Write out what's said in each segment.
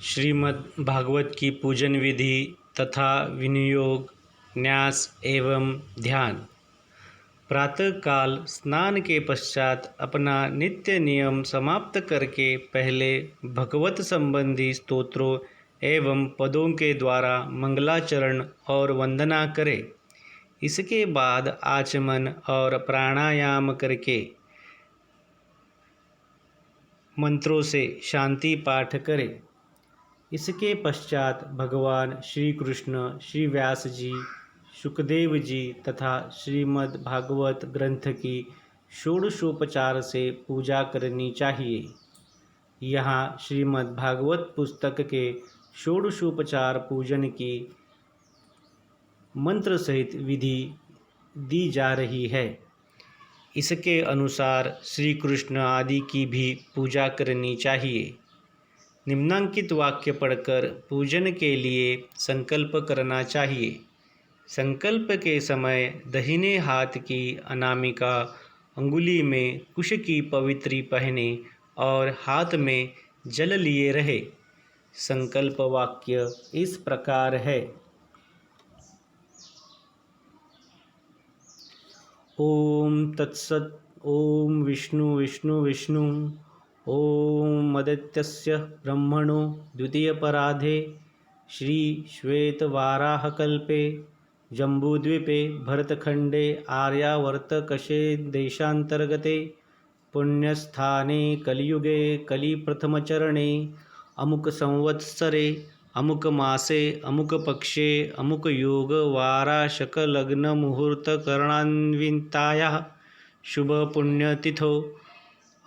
श्रीमद् भागवत की पूजन विधि तथा विनियोग, न्यास एवं ध्यान। प्रातःकाल स्नान के पश्चात अपना नित्य नियम समाप्त करके पहले भगवत संबंधी स्तोत्रों एवं पदों के द्वारा मंगलाचरण और वंदना करें। इसके बाद आचमन और प्राणायाम करके मंत्रों से शांति पाठ करें। इसके पश्चात भगवान श्री कृष्ण, श्री व्यास जी, शुकदेव जी तथा श्रीमद् भागवत ग्रंथ की षोडशोपचार से पूजा करनी चाहिए। यहाँ श्रीमद् भागवत पुस्तक के षोडशोपचार पूजन की मंत्र सहित विधि दी जा रही है। इसके अनुसार श्री कृष्ण आदि की भी पूजा करनी चाहिए। निम्नांकित वाक्य पढ़कर पूजन के लिए संकल्प करना चाहिए। संकल्प के समय दाहिने हाथ की अनामिका अंगुली में कुश की पवित्री पहने और हाथ में जल लिए रहे। संकल्प वाक्य इस प्रकार है। ओम तत्सत्। ओम विष्णु विष्णु विष्णु। ओम आदित्यस्य ब्रह्मणो द्वितीयपराधे श्री श्वेतवाराहकल्पे जम्बूद्वीपे भरतखंडे आर्यावर्तकशे देशांतर्गते पुण्यस्थाने कलियुगे कलिप्रथमचरणे अमुक संवत्सरे अमुक मासे अमुक पक्षे अमुक योग वाराशक लग्न मुहूर्त करणान्वितायाः शुभ पुण्यतिथौ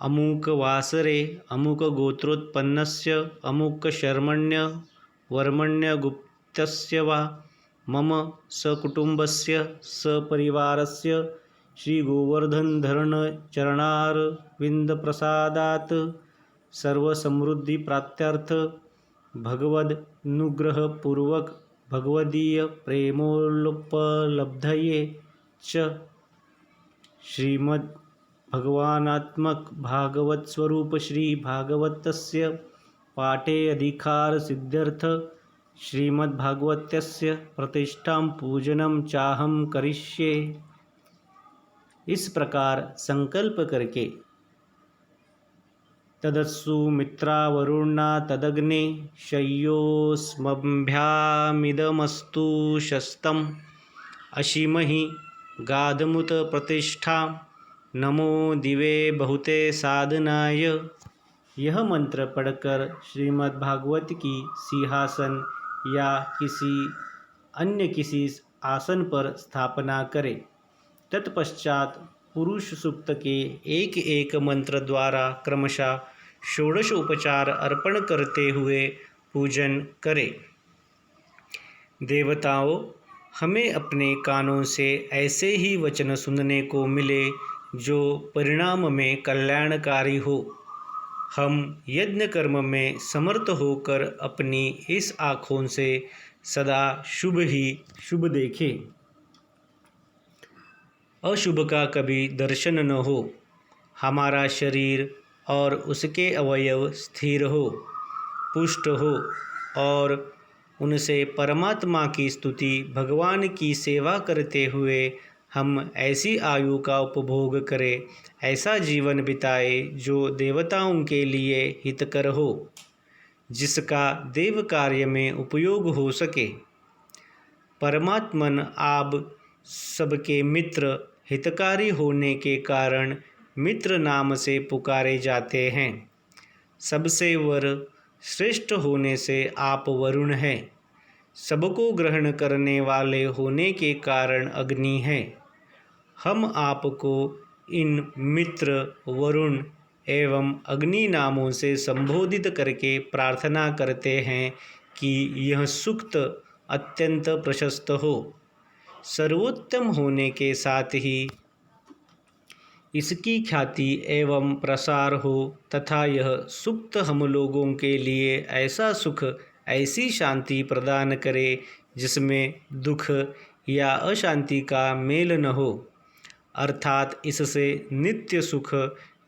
अमुक वासरे अमुक गोत्रोत्पन्नस्य अमुक शर्मण्य वर्मण्य गुप्तस्य वा मम सकुटुम्बस्य सपरिवारस्य श्री गोवर्धन धरण चरणारविंद प्रसादात् सर्वसमृद्धि प्राप्त्यर्थ भगवदनुग्रह पूर्वक भगवदीय प्रेमोपलब्धये च श्रीमद् भगवानात्मक भागवत स्वरूप श्री भागवतस्य पाठे अधिकार सिद्ध्यर्थ श्रीमद् भागवतस्य प्रतिष्ठां पूजनम चाहम करिष्ये। इस प्रकार संकल्प करके तदस्सु मित्रा वरुणा तदग्ने शय्योस्मभ्यामिदमस्तु शस्तम् अशीमहि गाधमुत प्रतिष्ठा नमो दिवे बहुते साधनाय। यह मंत्र पढ़कर श्रीमद् भागवत की सिंहासन या किसी आसन पर स्थापना करें। तत्पश्चात पुरुष सूक्त के एक एक मंत्र द्वारा क्रमशः षोडश उपचार अर्पण करते हुए पूजन करें। देवताओं, हमें अपने कानों से ऐसे ही वचन सुनने को मिले जो परिणाम में कल्याणकारी हो। हम यज्ञ कर्म में समर्थ होकर अपनी इस आँखों से सदा शुभ ही शुभ देखें। अशुभ का कभी दर्शन न हो। हमारा शरीर और उसके अवयव स्थिर हो, पुष्ट हो और उनसे परमात्मा की स्तुति, भगवान की सेवा करते हुए हम ऐसी आयु का उपभोग करें, ऐसा जीवन बिताए जो देवताओं के लिए हितकर हो, जिसका देव कार्य में उपयोग हो सके। परमात्मन आप सबके मित्र हितकारी होने के कारण मित्र नाम से पुकारे जाते हैं। सबसे वर श्रेष्ठ होने से आप वरुण हैं। सबको ग्रहण करने वाले होने के कारण अग्नि हैं। हम आपको इन मित्र, वरुण एवं अग्नि नामों से संबोधित करके प्रार्थना करते हैं कि यह सूक्त अत्यंत प्रशस्त हो, सर्वोत्तम होने के साथ ही इसकी ख्याति एवं प्रसार हो तथा यह सूक्त हम लोगों के लिए ऐसा सुख, ऐसी शांति प्रदान करे जिसमें दुख या अशांति का मेल न हो, अर्थात इससे नित्य सुख,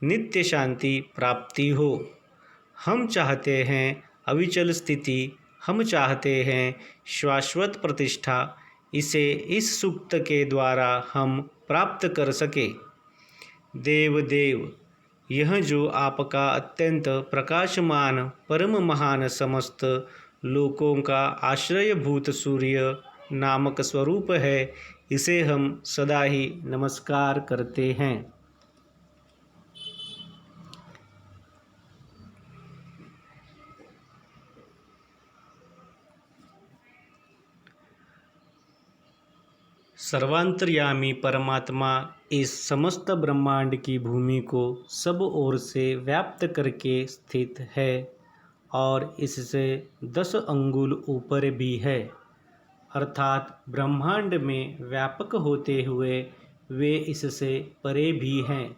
नित्य शांति प्राप्ति हो। हम चाहते हैं अविचल स्थिति हम चाहते हैं, शाश्वत प्रतिष्ठा, इसे इस सूक्त के द्वारा हम प्राप्त कर सके। देव देव, यह जो आपका अत्यंत प्रकाशमान परम महान समस्त लोकों का आश्रयभूत सूर्य नामक स्वरूप है, इसे हम सदा ही नमस्कार करते हैं। सर्वांतर्यामी परमात्मा इस समस्त ब्रह्मांड की भूमि को सब ओर से व्याप्त करके स्थित है और इससे 10 अंगुल ऊपर भी है, अर्थात ब्रह्मांड में व्यापक होते हुए वे इससे परे भी हैं।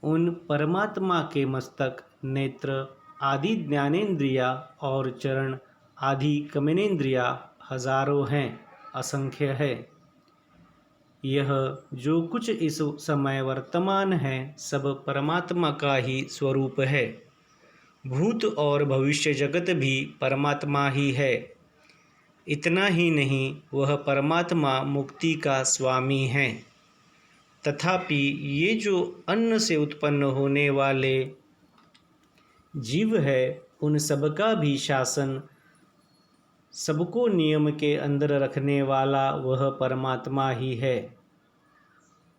उन परमात्मा के मस्तक, नेत्र आदि ज्ञानेंद्रिया और चरण आदि कमनेंद्रिया हजारों हैं, असंख्य है। यह जो कुछ इस समय वर्तमान है, सब परमात्मा का ही स्वरूप है। भूत और भविष्य जगत भी परमात्मा ही है। इतना ही नहीं, वह परमात्मा मुक्ति का स्वामी है। तथापि ये जो अन्न से उत्पन्न होने वाले जीव है, उन सबका भी शासन, सबको नियम के अंदर रखने वाला वह परमात्मा ही है।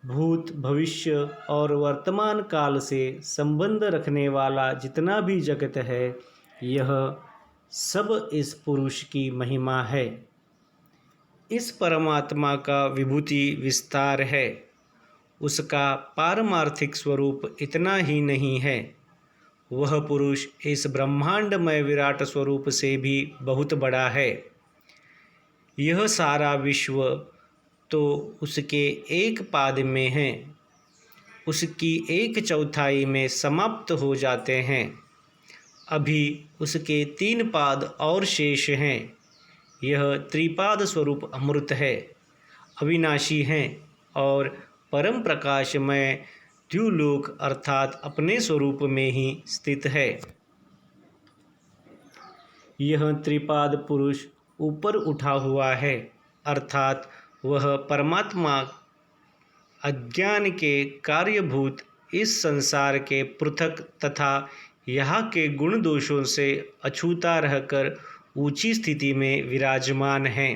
भूत, भविष्य और वर्तमान काल से संबंध रखने वाला जितना भी जगत है, यह सब इस पुरुष की महिमा है। इस परमात्मा का विभूति विस्तार है। उसका पारमार्थिक स्वरूप इतना ही नहीं है, वह पुरुष इस ब्रह्मांडमय विराट स्वरूप से भी बहुत बड़ा है। यह सारा विश्व तो उसके एक पाद में है, उसकी 1/4 में समाप्त हो जाते हैं। अभी उसके 3 पाद और शेष हैं। यह त्रिपाद स्वरूप अमृत है, अविनाशी हैं और परम प्रकाशमय द्युलोक अर्थात अपने स्वरूप में ही स्थित है। यह त्रिपाद पुरुष ऊपर उठा हुआ है, अर्थात वह परमात्मा अज्ञान के कार्यभूत इस संसार के पृथक तथा यहाँ के गुण दोषों से अछूता रहकर ऊंची स्थिति में विराजमान है।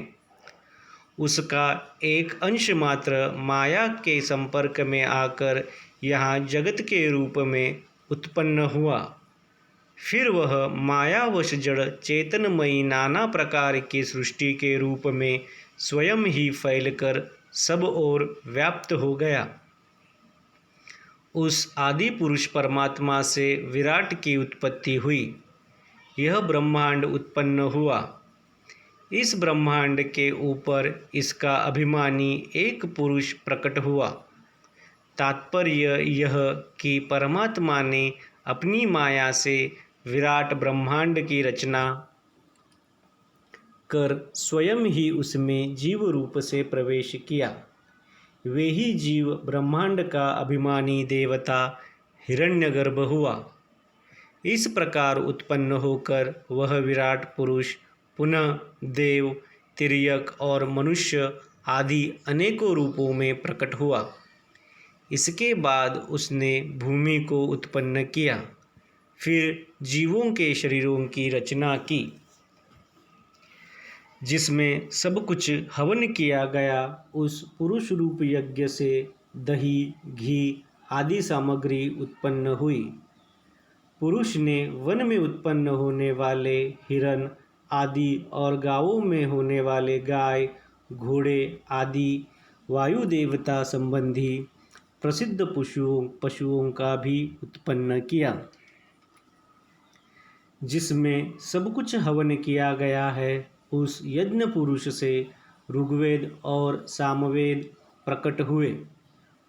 उसका एक अंश मात्र माया के संपर्क में आकर यहाँ जगत के रूप में उत्पन्न हुआ। फिर वह मायावश जड़ चेतनमयी नाना प्रकार की सृष्टि के रूप में स्वयं ही फैलकर सब ओर व्याप्त हो गया। उस आदि पुरुष परमात्मा से विराट की उत्पत्ति हुई। यह ब्रह्मांड उत्पन्न हुआ। इस ब्रह्मांड के ऊपर इसका अभिमानी एक पुरुष प्रकट हुआ। तात्पर्य यह कि परमात्मा ने अपनी माया से विराट ब्रह्मांड की रचना कर स्वयं ही उसमें जीव रूप से प्रवेश किया। वे ही जीव ब्रह्मांड का अभिमानी देवता हिरण्यगर्भ हुआ। इस प्रकार उत्पन्न होकर वह विराट पुरुष पुनः देव, तिर्यक और मनुष्य आदि अनेकों रूपों में प्रकट हुआ। इसके बाद उसने भूमि को उत्पन्न किया, फिर जीवों के शरीरों की रचना की, जिसमें सब कुछ हवन किया गया। उस पुरुष रूप यज्ञ से दही, घी आदि सामग्री उत्पन्न हुई। पुरुष ने वन में उत्पन्न होने वाले हिरण आदि और गांवों में होने वाले गाय, घोड़े आदि वायु देवता संबंधी प्रसिद्ध पशुओं का भी उत्पन्न किया, जिसमें सब कुछ हवन किया गया है। उस यज्ञ पुरुष से ऋग्वेद और सामवेद प्रकट हुए।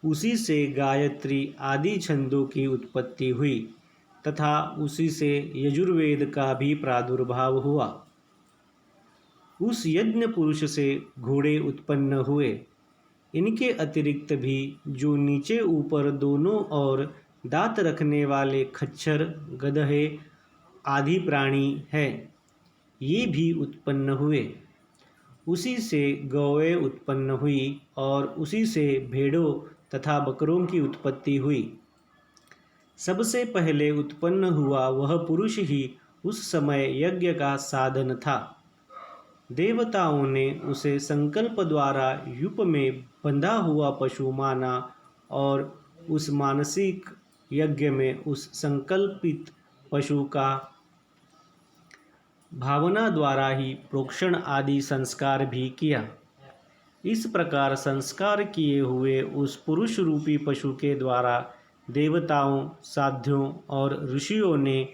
उसी से गायत्री आदि छंदों की उत्पत्ति हुई तथा उसी से यजुर्वेद का भी प्रादुर्भाव हुआ। उस यज्ञ पुरुष से घोड़े उत्पन्न हुए। इनके अतिरिक्त भी जो नीचे ऊपर दोनों ओर दांत रखने वाले खच्चर, गधे आदि प्राणी है, ये भी उत्पन्न हुए। उसी से गौएं उत्पन्न हुई और उसी से भेड़ों तथा बकरों की उत्पत्ति हुई। सबसे पहले उत्पन्न हुआ वह पुरुष ही उस समय यज्ञ का साधन था। देवताओं ने उसे संकल्प द्वारा यूप में बंधा हुआ पशु माना और उस मानसिक यज्ञ में उस संकल्पित पशु का भावना द्वारा ही प्रोक्षण आदि संस्कार भी किया। इस प्रकार संस्कार किए हुए उस पुरुष रूपी पशु के द्वारा देवताओं, साध्यों और ऋषियों ने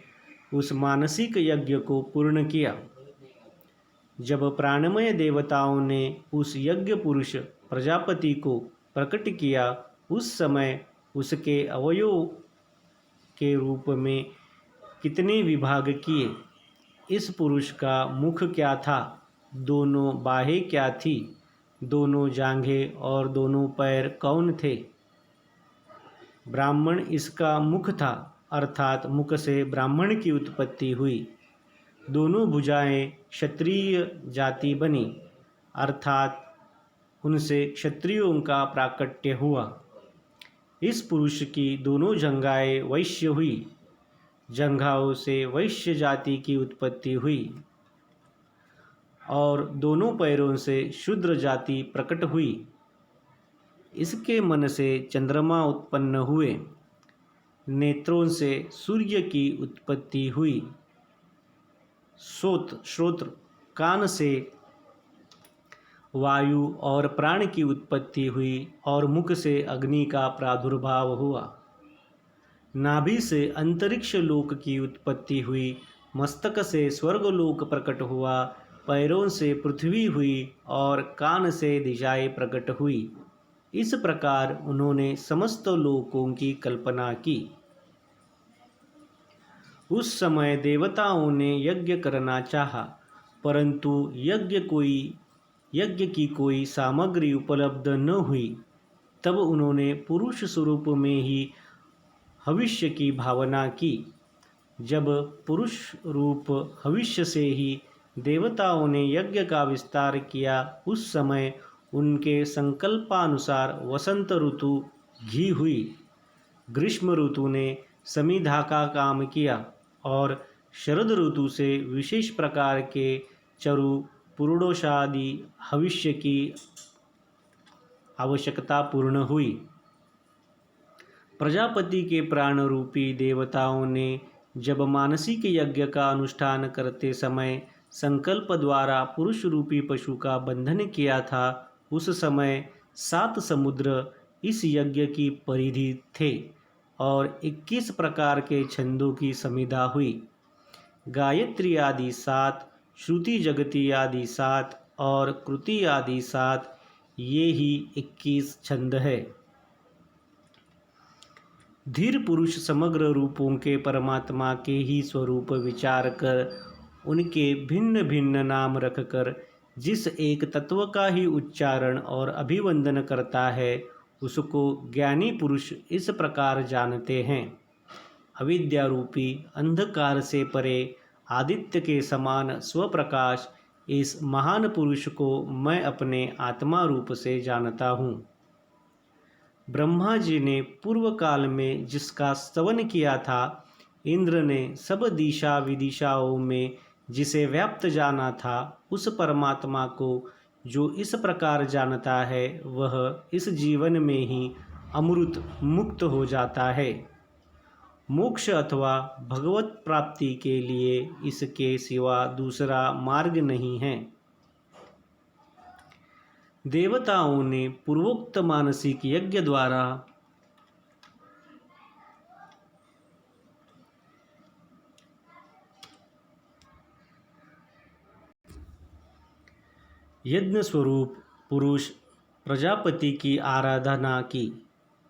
उस मानसिक यज्ञ को पूर्ण किया। जब प्राणमय देवताओं ने उस यज्ञ पुरुष प्रजापति को प्रकट किया, उस समय उसके अवयव के रूप में कितने विभाग किए। इस पुरुष का मुख क्या था, दोनों बाहें क्या थी, दोनों जांघें और दोनों पैर कौन थे। ब्राह्मण इसका मुख था, अर्थात मुख से ब्राह्मण की उत्पत्ति हुई। दोनों भुजाएं क्षत्रिय जाति बनी, अर्थात उनसे क्षत्रियों का प्राकट्य हुआ। इस पुरुष की दोनों जंघाएं वैश्य हुई, जंघाओं से वैश्य जाति की उत्पत्ति हुई और दोनों पैरों से शूद्र जाति प्रकट हुई। इसके मन से चंद्रमा उत्पन्न हुए, नेत्रों से सूर्य की उत्पत्ति हुई, श्रोत्र कान से वायु और प्राण की उत्पत्ति हुई और मुख से अग्नि का प्रादुर्भाव हुआ। नाभि से अंतरिक्ष लोक की उत्पत्ति हुई, मस्तक से स्वर्गलोक प्रकट हुआ, पैरों से पृथ्वी हुई और कान से दिशाएं प्रकट हुई। इस प्रकार उन्होंने समस्त लोकों की कल्पना की। उस समय देवताओं ने यज्ञ करना चाहा, परंतु यज्ञ की कोई सामग्री उपलब्ध न हुई। तब उन्होंने पुरुष स्वरूप में ही हविष्य की भावना की। जब पुरुष रूप हविष्य से ही देवताओं ने यज्ञ का विस्तार किया, उस समय उनके संकल्पानुसार वसंत ऋतु घी हुई, ग्रीष्म ऋतु ने समिधा का काम किया और शरद ऋतु से विशेष प्रकार के चरु पुरुषादि हविष्य की आवश्यकता पूर्ण हुई। प्रजापति के प्राण रूपी देवताओं ने जब मानसिक यज्ञ का अनुष्ठान करते समय संकल्प द्वारा पुरुष रूपी पशु का बंधन किया था, उस समय 7 समुद्र इस यज्ञ की परिधि थे और 21 प्रकार के छंदों की समिधा हुई। गायत्री आदि 7, श्रुति जगती आदि 7 और कृति आदि 7, ये ही 21 छंद है। धीर पुरुष समग्र रूपों के परमात्मा के ही स्वरूप विचार कर उनके भिन्न भिन्न नाम रखकर जिस एक तत्व का ही उच्चारण और अभिवंदन करता है, उसको ज्ञानी पुरुष इस प्रकार जानते हैं। अविद्या रूपी अंधकार से परे आदित्य के समान स्वप्रकाश इस महान पुरुष को मैं अपने आत्मा रूप से जानता हूँ। ब्रह्मा जी ने पूर्व काल में जिसका स्तवन किया था, इंद्र ने सब दिशा विदिशाओं में जिसे व्याप्त जाना था, उस परमात्मा को जो इस प्रकार जानता है, वह इस जीवन में ही अमृत मुक्त हो जाता है। मोक्ष अथवा भगवत प्राप्ति के लिए इसके सिवा दूसरा मार्ग नहीं है। देवताओं ने पूर्वोक्त मानसिक यज्ञ द्वारा यज्ञ स्वरूप पुरुष प्रजापति की आराधना की।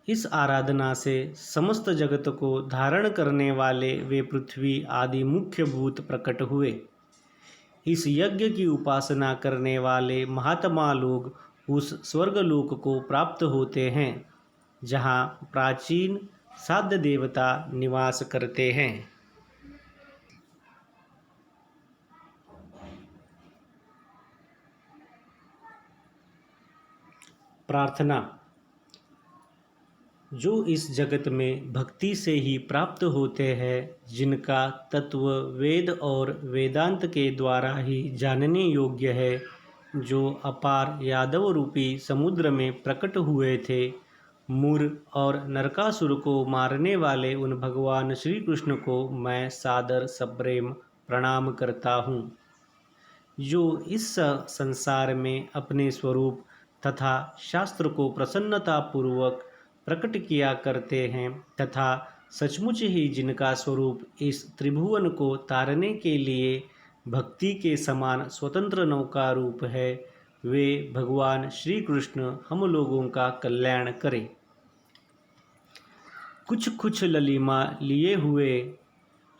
इस आराधना से समस्त जगत को धारण करने वाले वे पृथ्वी आदि मुख्य भूत प्रकट हुए। इस यज्ञ की उपासना करने वाले महात्मा लोग उस स्वर्गलोक को प्राप्त होते हैं, जहाँ प्राचीन साध्य देवता निवास करते हैं। प्रार्थना जो इस जगत में भक्ति से ही प्राप्त होते हैं, जिनका तत्व वेद और वेदांत के द्वारा ही जानने योग्य है, जो अपार यादव रूपी समुद्र में प्रकट हुए थे, मुर और नरकासुर को मारने वाले उन भगवान श्री कृष्ण को मैं सादर सप्रेम प्रणाम करता हूँ, जो इस संसार में अपने स्वरूप तथा शास्त्र को प्रसन्नतापूर्वक प्रकट किया करते हैं तथा सचमुच ही जिनका स्वरूप इस त्रिभुवन को तारने के लिए भक्ति के समान स्वतंत्र नौका रूप है, वे भगवान श्री कृष्ण हम लोगों का कल्याण करें। कुछ ललिमा लिए हुए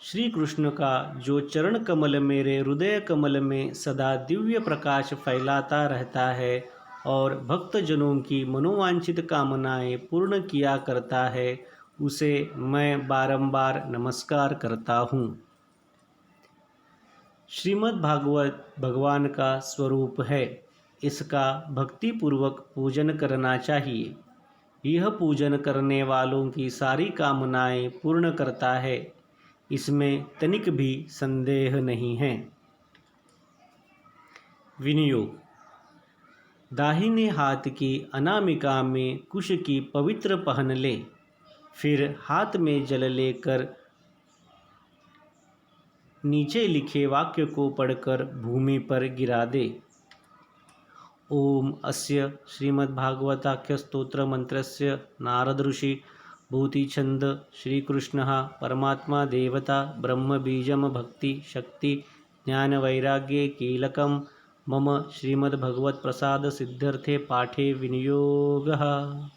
श्री कृष्ण का जो चरण कमल मेरे हृदय कमल में सदा दिव्य प्रकाश फैलाता रहता है और भक्तजनों की मनोवांछित कामनाएं पूर्ण किया करता है, उसे मैं बारंबार नमस्कार करता हूँ। श्रीमद् भागवत भगवान का स्वरूप है, इसका भक्तिपूर्वक पूजन करना चाहिए। यह पूजन करने वालों की सारी कामनाएं पूर्ण करता है, इसमें तनिक भी संदेह नहीं है। विनियोग: दाहिने हाथ की अनामिका में कुश की पवित्र पहन ले, फिर हाथ में जल लेकर नीचे लिखे वाक्य को पढ़कर भूमि पर गिरा दे। ओम अस्य श्रीमद्भागवताख्यस्तोत्रमन्त्रस्य नारद ऋषि भूतिछन्द श्रीकृष्णः परमात्मा देवता ब्रह्मबीजं भक्ति शक्ति ज्ञानवैराग्ये कीलकं मम श्रीमद्भगवत्प्रसाद सिद्ध्यर्थे पाठे विनियोगः।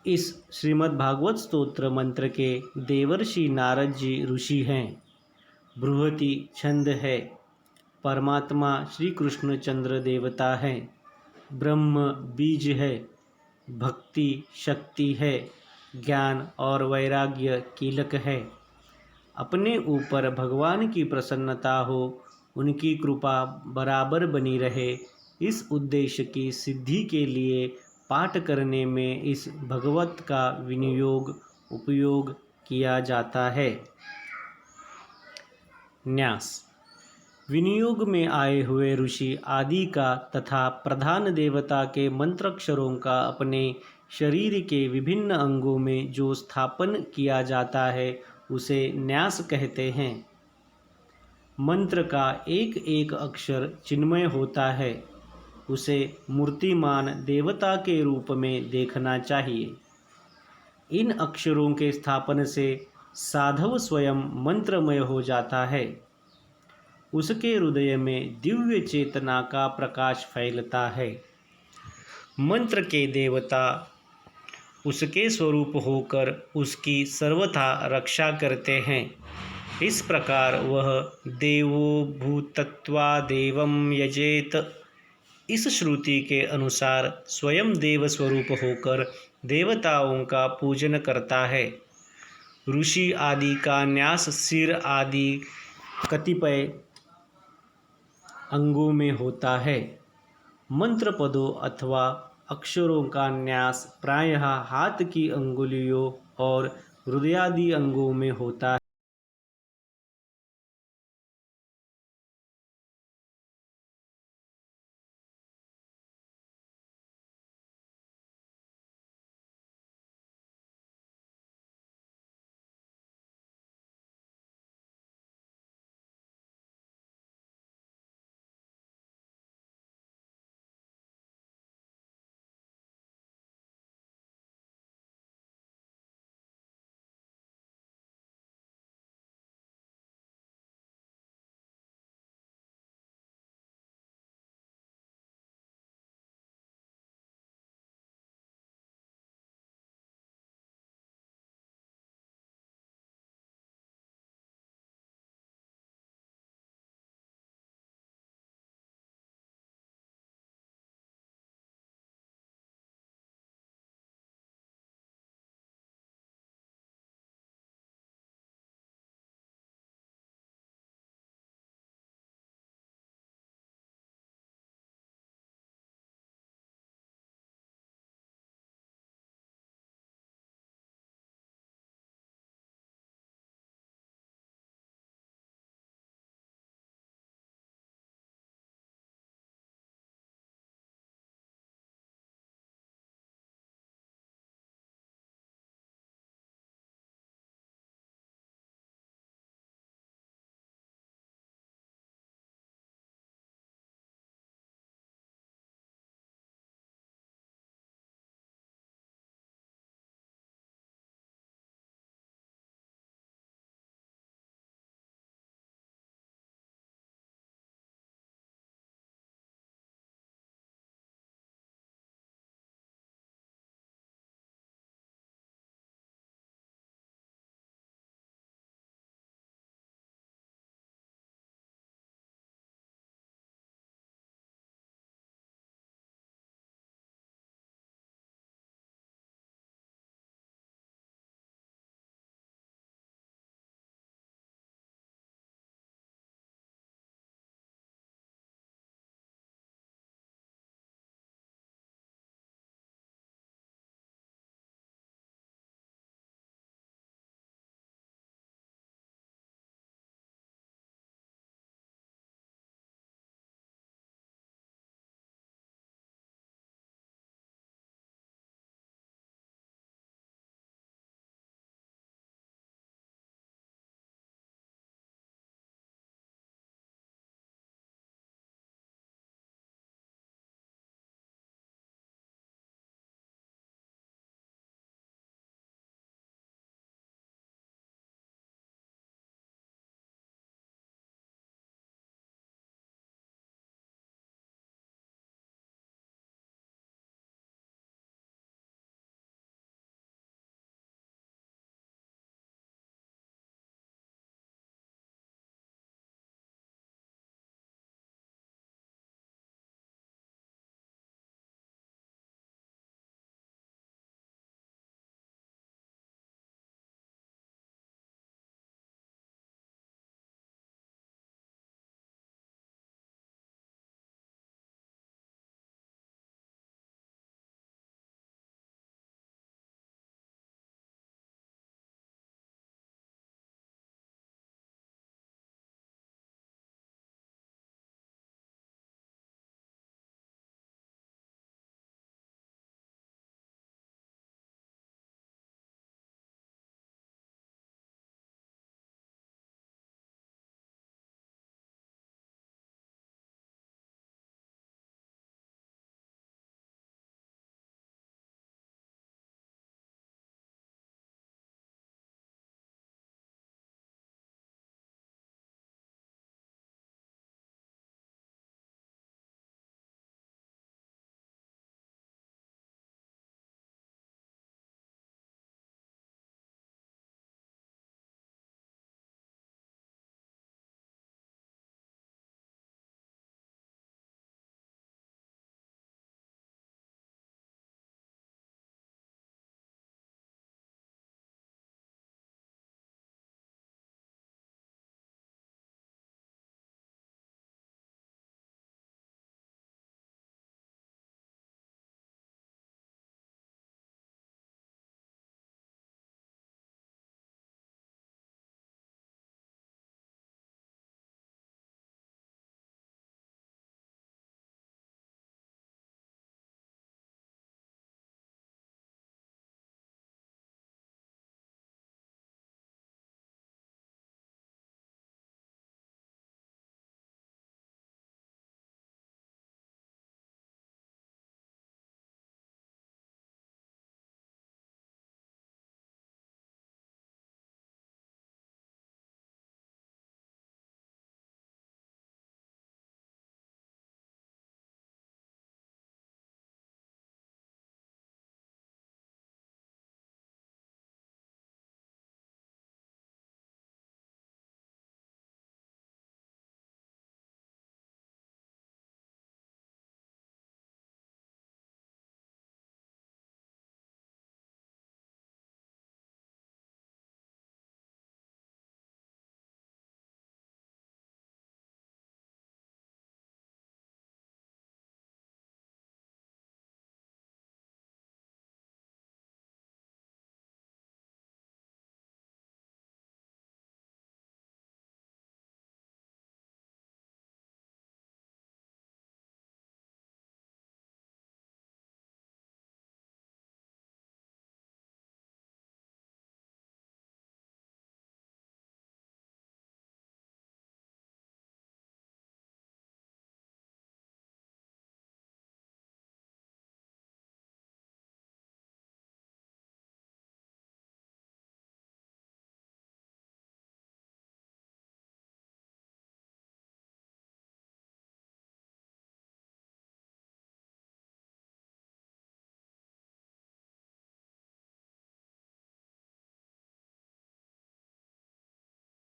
इस श्रीमद्भागवत स्तोत्र मंत्र के देवर्षि नारद जी ऋषि हैं। बृहति छंद है। परमात्मा श्री कृष्ण चंद्र देवता है। ब्रह्म बीज है। भक्ति शक्ति है। ज्ञान और वैराग्य कीलक है। अपने ऊपर भगवान की प्रसन्नता हो, उनकी कृपा बराबर बनी रहे, इस उद्देश्य की सिद्धि के लिए पाठ करने में इस भगवत का विनियोग उपयोग किया जाता है। न्यास: विनियोग में आए हुए ऋषि आदि का तथा प्रधान देवता के मंत्राक्षरों का अपने शरीर के विभिन्न अंगों में जो स्थापन किया जाता है, उसे न्यास कहते हैं। मंत्र का एक एक अक्षर चिन्मय होता है, उसे मूर्तिमान देवता के रूप में देखना चाहिए। इन अक्षरों के स्थापन से साधव स्वयं मंत्रमय हो जाता है। उसके हृदय में दिव्य चेतना का प्रकाश फैलता है। मंत्र के देवता उसके स्वरूप होकर उसकी सर्वथा रक्षा करते हैं। इस प्रकार वह देवो भूत्वा देवं यजेत, इस श्रुति के अनुसार स्वयं देव स्वरूप होकर देवताओं का पूजन करता है। ऋषि आदि का न्यास सिर आदि कतिपय अंगों में होता है। मंत्र पदों अथवा अक्षरों का न्यास प्रायः हाथ की अंगुलियों और हृदयादि अंगों में होता है।